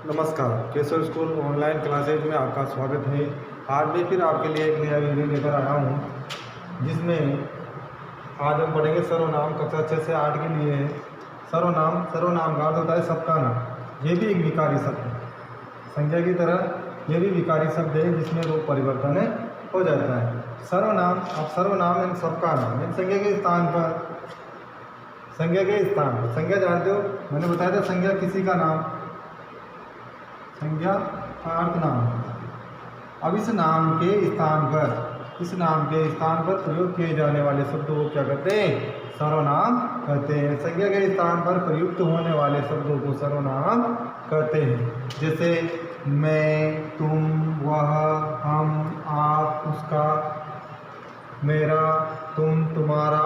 नमस्कार, Keshav school online classes में आपका स्वागत है। आज मैं फिर आपके लिए एक नया वीडियो लेकर आया हूँ, जिसमें आज हम पढ़ेंगे सर्वनाम। कक्षा 6 से 8 के लिए है सर्वनाम। सर्वनाम का अर्थ होता है सबका नाम। ये भी एक विकारी शब्द है, संज्ञा की तरह ये भी विकारी शब्द है जिसमें रूप परिवर्तन हो जाता है। सर्वनाम, अब सर्वनाम यानी सबका नाम, यानी संज्ञा के स्थान पर, संज्ञा के स्थान पर। संज्ञा जानते हो, मैंने बताया था संज्ञा किसी का नाम, संज्ञा का अर्थ नाम। अब इस नाम के स्थान पर, इस नाम के स्थान पर प्रयोग किए जाने वाले शब्दों को क्या कहते हैं? सर्वनाम कहते हैं। संज्ञा के स्थान पर प्रयुक्त होने वाले शब्दों को सर्वनाम कहते हैं। जैसे मैं, तुम, वह, हम, आप, उसका, मेरा, तुम, तुम्हारा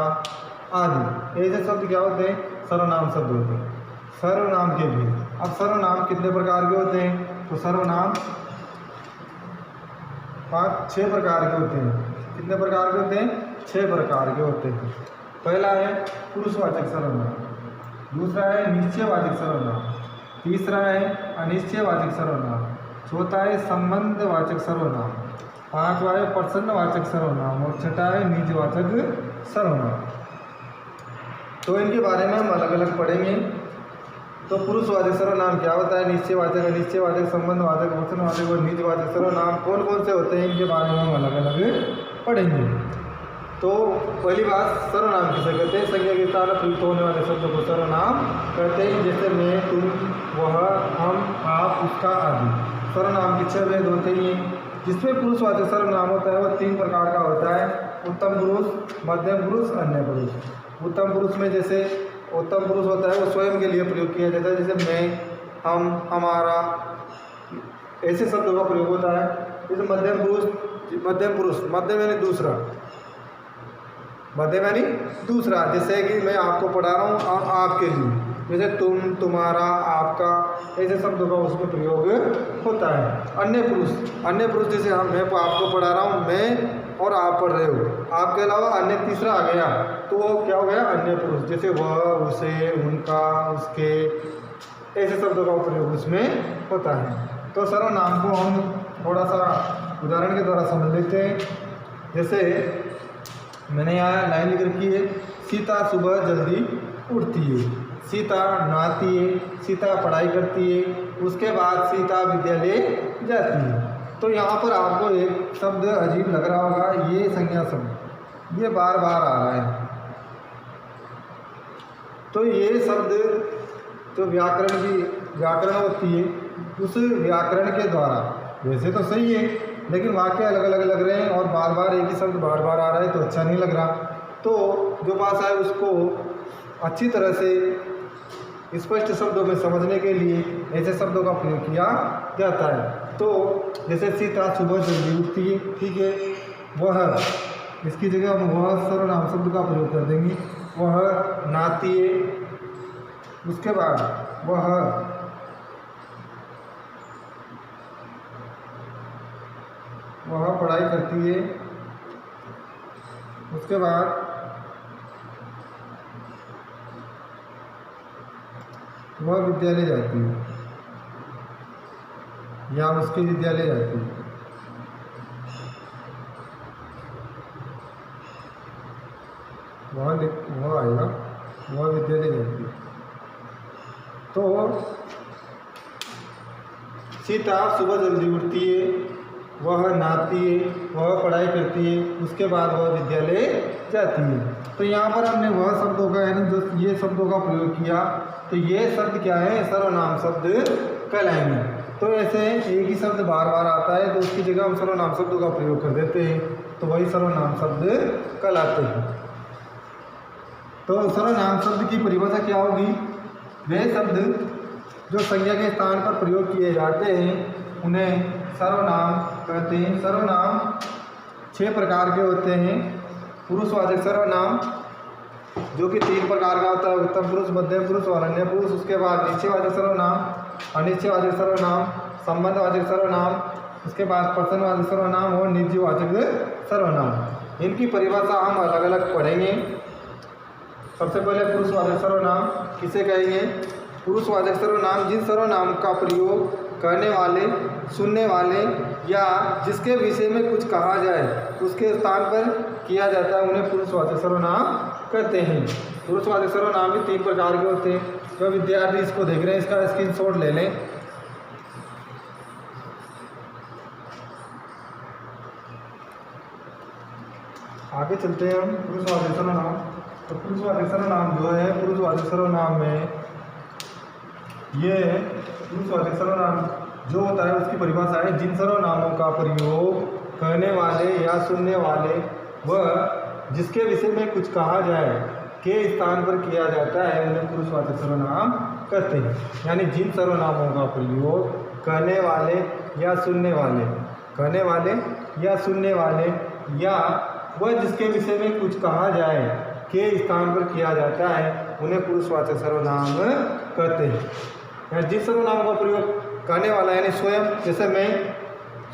आदि ऐसे शब्द क्या होते हैं? सर्वनाम शब्द होते हैं। सर्वनाम के भी, अब सर्वनाम कितने प्रकार के होते हैं? तो सर्वनाम 5-6 प्रकार के होते हैं। कितने प्रकार के होते हैं? 6 प्रकार के होते हैं। पहला है पुरुषवाचक सर्वनाम, दूसरा है निश्चयवाचक सर्वनाम, तीसरा है अनिश्चयवाचक सर्वनाम, चौथा है संबंधवाचक सर्वनाम, पांचवा है प्रसन्नवाचक सर्वनाम और छठा है निजवाचक सर्वनाम। तो इनके बारे में हम अलग अलग पढ़ेंगे। तो पुरुषवाचक सर्वनाम क्या होता है? निश्चयवाचक, अनिश्चयवाचक, संबंधवाचक, प्रसन्नवाचक और निजवाचक सर्वनाम कौन कौन से होते हैं, इनके बारे में हम अलग अलग पढ़ेंगे। तो पहली बात, सर्वनाम किसे कहते हैं? संज्ञा के स्थान पर प्रयुक्त होने वाले शब्दों को सर्वनाम कहते हैं। जैसे मैं, तुम, वह, हम, आप, उसका आदि। सर्वनाम के 6 भेद होते हैं। जिसमें पुरुषवाचक सर्वनाम होता है वो 3 प्रकार का होता है: उत्तम पुरुष, मध्यम पुरुष, अन्य पुरुष। उत्तम पुरुष में जैसे उत्तम पुरुष होता है वो स्वयं के लिए प्रयोग किया जाता है, जैसे मैं, हम, हमारा, ऐसे शब्दों का प्रयोग होता है। जैसे मध्यम पुरुष, मध्यम यानी दूसरा, मध्यम यानी दूसरा। जैसे कि मैं आपको पढ़ा रहा हूँ और आपके लिए, जैसे तुम, तुम्हारा, आपका, ऐसे शब्दों का उसमें प्रयोग होता है। अन्य पुरुष जैसे मैं आपको पढ़ा रहा हूँ, मैं और आप पढ़ रहे हो, आपके अलावा अन्य तीसरा आ गया तो वो क्या हो गया? अन्य पुरुष। जैसे वह, उसे, उनका, उसके, ऐसे शब्दों का प्रयोग उसमें होता है। तो सर्वनाम को हम थोड़ा सा उदाहरण के द्वारा समझ लेते हैं। जैसे मैंने यहाँ लाइन लिख रखी है, सीता सुबह जल्दी उठती है, सीता नहाती है, सीता पढ़ाई करती है, उसके बाद सीता विद्यालय जाती है। तो यहाँ पर आपको एक शब्द अजीब लग रहा होगा, ये संज्ञा शब्द, ये बार बार आ रहा है। तो ये शब्द तो व्याकरण होती है, उस व्याकरण के द्वारा, वैसे तो सही है लेकिन वाक्य अलग अलग लग रहे हैं और बार बार एक ही शब्द बार बार आ रहा है तो अच्छा नहीं लग रहा। तो जो भाषा है उसको अच्छी तरह से स्पष्ट शब्दों में समझने के लिए ऐसे शब्दों का प्रयोग किया जाता है। तो जैसे सीता सुबह जल्दी उठती है, ठीक है, वह, इसकी जगह हम वह सर्वनाम शब्द का प्रयोग कर देंगे। वह नहाती है, उसके बाद वह पढ़ाई करती है, उसके बाद वह विद्यालय जाती है या उसके विद्यालय जाती है। वह आएगा, वह विद्यालय जाती है। तो सीता सुबह जल्दी उठती है, वह नहाती है, वह पढ़ाई करती है, उसके बाद वह विद्यालय जाती है। तो यहाँ पर हमने वह शब्दों का यानी जो ये शब्दों का प्रयोग किया, तो ये शब्द क्या है? सर्वनाम शब्द कहलाएंगे। तो ऐसे एक ही शब्द बार बार आता है तो उसकी जगह हम सर्वनाम शब्दों का प्रयोग कर देते हैं, तो वही सर्वनाम शब्द कहलाते हैं। तो सर्वनाम शब्द की परिभाषा क्या होगी? वे शब्द जो संज्ञा के स्थान पर प्रयोग किए जाते हैं उन्हें सर्वनाम कहते हैं। सर्वनाम 6 प्रकार के होते हैं। पुरुषवाचक सर्वनाम जो कि 3 प्रकार का होता है: उत्तम पुरुष, मध्यम पुरुष और अन्य पुरुष। उसके बाद निश्चयवाचक सर्वनाम, अनिश्चयवाचक सर्वनाम, संबंधवाचक सर्वनाम, उसके बाद प्रसन्नवाचक सर्वनाम और निजवाचक सर्वनाम। इनकी परिभाषा हम अलग अलग पढ़ेंगे। सबसे पहले पुरुषवाचक सर्वनाम किसे कहेंगे? पुरुषवाचक सर्वनाम जिन सर्वनाम का प्रयोग करने वाले, सुनने वाले या जिसके विषय में कुछ कहा जाए उसके स्थान पर किया जाता है उन्हें पुरुषवाचक सर्वनाम कहते हैं। पुरुषवाचक सर्वनाम भी 3 प्रकार के होते हैं। जो विद्यार्थी इसको देख रहे हैं इसका स्क्रीनशॉट ले लें। आगे चलते हैं हम पुरुषवाचक सर्वनाम। तो पुरुषवाचक सर्वनाम जो है, पुरुषवाचक सर्वनाम में ये पुरुषवाचक सर्वनाम जो होता है उसकी परिभाषा है जिन सर्वनामों का प्रयोग करने वाले या सुनने वाले व जिसके विषय में कुछ कहा जाए के स्थान पर किया जाता है उन्हें पुरुषवाचक सर्वनाम कहते हैं। यानी जिन सर्वनामों का प्रयोग करने वाले या सुनने वाले, करने वाले या सुनने वाले या वह जिसके विषय में कुछ कहा जाए के स्थान पर किया जाता है उन्हें पुरुषवाचक सर्वनाम कहते हैं। यानी जिन सर्वनामों का प्रयोग करने वाला यानी स्वयं, जैसे मैं,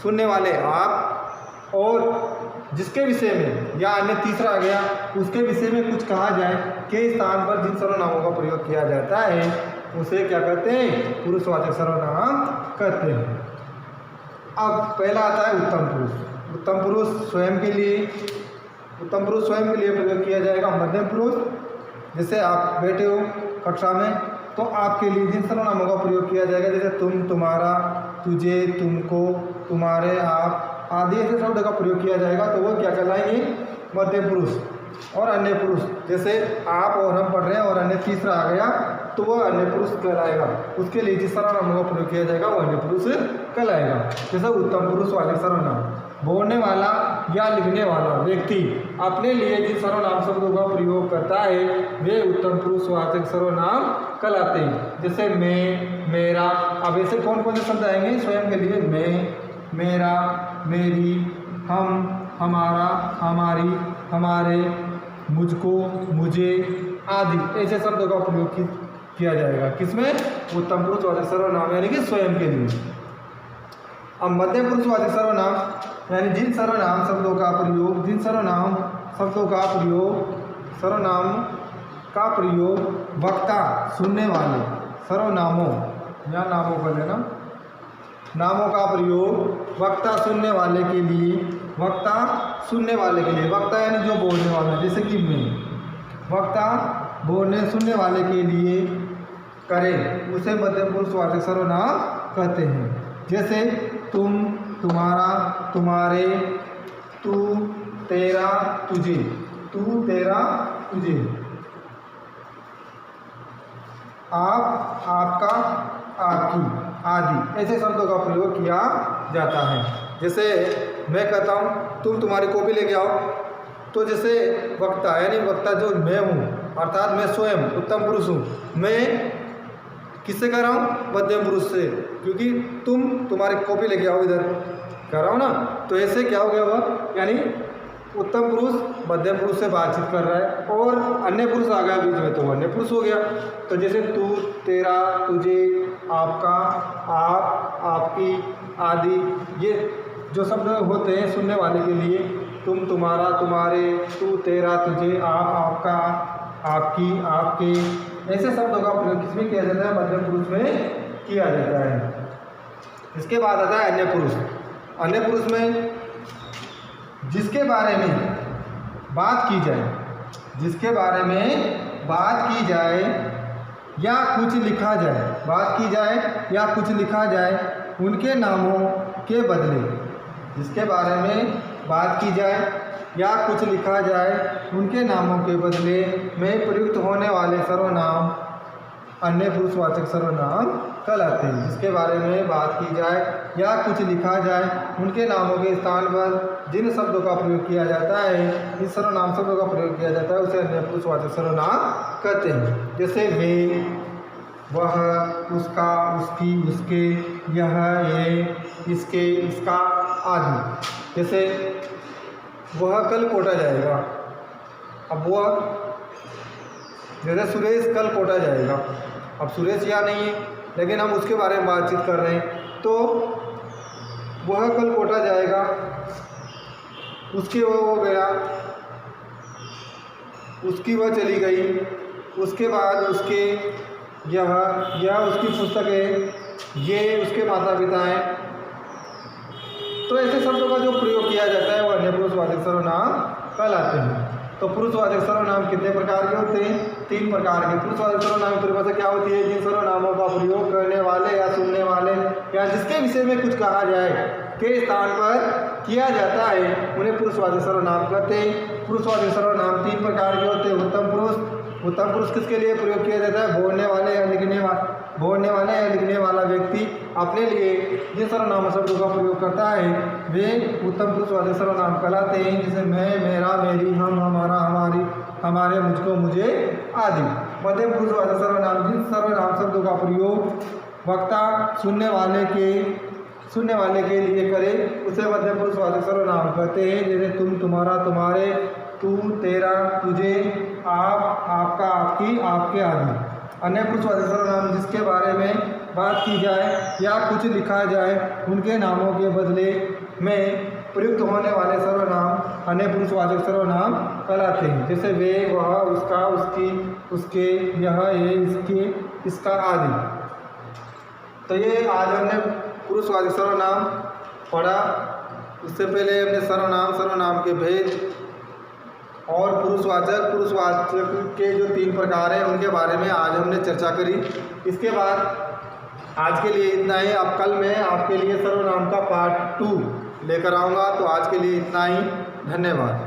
सुनने वाले आप, और जिसके विषय में या अन्य तीसरा आ गया उसके विषय में कुछ कहा जाए के स्थान पर जिन सर्वनामों का प्रयोग किया जाता है उसे क्या कहते हैं? पुरुषवाचक सर्वनाम कहते हैं। अब पहला आता है उत्तम पुरुष। उत्तम पुरुष स्वयं के लिए, उत्तम पुरुष स्वयं के लिए प्रयोग किया जाएगा। मध्यम पुरुष, जैसे आप बैठे हो कक्षा में तो आपके लिए जिन सर्वनामों का प्रयोग किया जाएगा जैसे तुम, तुम्हारा, तुझे, तुमको, तुम्हारे, आप आदि ऐसे शब्द का प्रयोग किया जाएगा तो वो क्या कहलाएंगे? मध्यम पुरुष। और अन्य पुरुष, जैसे आप और हम पढ़ रहे हैं और अन्य तीसरा आ गया तो वह अन्य पुरुष कहलाएगा। उसके लिए जिस सर्वनामों का प्रयोग किया जाएगा वो अन्य पुरुष कहलाएगा। जैसे उत्तम पुरुष वाले सर्वनाम, बोलने वाला या लिखने वाला व्यक्ति अपने लिए जिन सर्वनाम शब्दों का प्रयोग करता है वे उत्तम पुरुषवाचक सर्वनाम कहलाते हैं। जैसे मैं, मेरा। अब ऐसे कौन कौन से शब्द आएंगे स्वयं के लिए? मैं, मेरा, मेरी, हम, हमारा, हमारी, हमारे, मुझको, मुझे आदि ऐसे शब्दों का प्रयोग किया जाएगा। किसमें? उत्तम पुरुषवाचक सर्वनाम यानी कि स्वयं के लिए। अब मध्यम पुरुषवाचक सर्वनाम यानी जिन सर्वनाम शब्दों का प्रयोग, जिन सर्वनाम शब्दों का प्रयोग, सर्वनाम का प्रयोग वक्ता, सुनने वाले, सर्वनामों या नामों का लेना, नामों का प्रयोग वक्ता सुनने वाले के लिए, वक्ता सुनने वाले के लिए, वक्ता यानी जो बोलने वाला, जैसे कि मैं, वक्ता बोलने सुनने वाले के लिए करें उसे मध्यम पुरुषवाचक सर्वनाम कहते हैं। जैसे तुम, तुम्हारा, तुम्हारे, तू, तेरा, तुझे, तू, तेरा, तुझे, आप, आपका, आपकी आदि ऐसे शब्दों का प्रयोग किया जाता है। जैसे मैं कहता हूँ तुम तुम्हारी कॉपी लेके आओ, तो जैसे वक्ता यानी वक्ता जो मैं हूँ अर्थात मैं स्वयं उत्तम पुरुष हूँ, मैं किससे कह रहा हूँ? मध्यम पुरुष से, क्योंकि तुम तुम्हारी कॉपी लेके आओ इधर कह रहा हूँ ना। तो ऐसे क्या हो गया वह, यानी उत्तम पुरुष मध्यम पुरुष से बातचीत कर रहा है और अन्य पुरुष आ गया बीच में तो अन्य पुरुष हो गया। तो जैसे तू, तेरा, तुझे, आपका, आप, आपकी आदि ये जो शब्द होते हैं सुनने वाले के लिए, तुम, तुम्हारा, तुम्हारे, तू, तेरा, तुझे, आप, आपका, आपकी, आपके ऐसे शब्दों का प्रयोग किसमें किया जाता है? मध्यम पुरुष में किया जाता है। इसके बाद आता है अन्य पुरुष। अन्य पुरुष में जिसके बारे में बात की जाए, जिसके बारे में बात की जाए या कुछ लिखा जाए, बात की जाए या कुछ लिखा जाए उनके नामों के बदले, जिसके बारे में बात की जाए या कुछ लिखा जाए उनके नामों के बदले में प्रयुक्त होने वाले सर्वनाम अन्य पुरुषवाचक सर्वनाम कहलाते हैं। जिसके बारे में बात की जाए या कुछ लिखा जाए उनके नामों के स्थान पर जिन शब्दों का प्रयोग किया जाता है, इस सर्वनाम शब्दों का प्रयोग किया जाता है उसे अन्य पुरुषवाचक सर्वनाम कहते हैं। जैसे वे, वह, उसका, उसकी, उसके, यह, ये, इसके, इसका आदि। जैसे वह कल कोटा जाएगा, अब वह, जैसे सुरेश कल कोटा जाएगा, अब सुरेश यहाँ नहीं है लेकिन हम उसके बारे में बातचीत कर रहे हैं, तो वह कल कोटा जाएगा, उसके वो हो गया, उसकी वह चली गई, उसके बाद उसके, यह उसकी पुस्तक है, ये उसके माता पिता हैं। तो ऐसे शब्दों का जो प्रयोग किया जाता है वो अन्य पुरुषवाचक सर्वनाम कहलाते हैं। तो पुरुषवाचक सर्वनाम कितने प्रकार के होते हैं? 3 प्रकार के। पुरुषवाचक सर्वनाम की परिभाषा क्या होती है? जिन सर्वनामों का प्रयोग करने वाले या सुनने वाले या जिसके विषय में कुछ कहा जाए के स्थान पर किया जाता है उन्हें पुरुषवाचक सर्वनाम कहते हैं। पुरुषवाचक सर्वनाम 3 प्रकार के होते हैं। उत्तम पुरुष किसके लिए प्रयोग किया जाता है? बोलने वाले या लिखने वाला व्यक्ति अपने लिए जिन सर्वनाम शब्दों का प्रयोग करता है वे उत्तम पुरुषवाचक सर्वनाम कहलाते हैं, जैसे मैं, मेरा, मेरी, हम, हमारा, हमारी, हमारे, मुझको, मुझे आदि। मध्यम पुरुषवाचक सर्वनाम जिन सर्वनाम शब्दों का प्रयोग वक्ता सुनने वाले के लिए करे उसे मध्यम पुरुषवाचक सर्वनाम कहते हैं, जैसे तुम, तुम्हारा, तुम्हारे, तू, तेरा, तुझे, आप, आपका, आपकी, आपके आदि। अन्य पुरुषवाचक सर्वनाम जिसके बारे में बात की जाए या कुछ लिखा जाए उनके नामों के बदले में प्रयुक्त होने वाले सर्वनाम अन्य पुरुषवाचक सर्वनाम कहलाते हैं, जैसे वे, वह, उसका, उसकी, उसके, यह, ये, इसके, इसका आदि। तो ये आज हमने पुरुषवाचक सर्वनाम पढ़ा। इससे पहले हमने सर्वनाम के भेद और पुरुषवाचक के जो 3 प्रकार हैं उनके बारे में आज हमने चर्चा करी। इसके बाद आज के लिए इतना ही। अब कल मैं आपके लिए सर्वनाम का पार्ट 2 लेकर आऊँगा। तो आज के लिए इतना ही। धन्यवाद।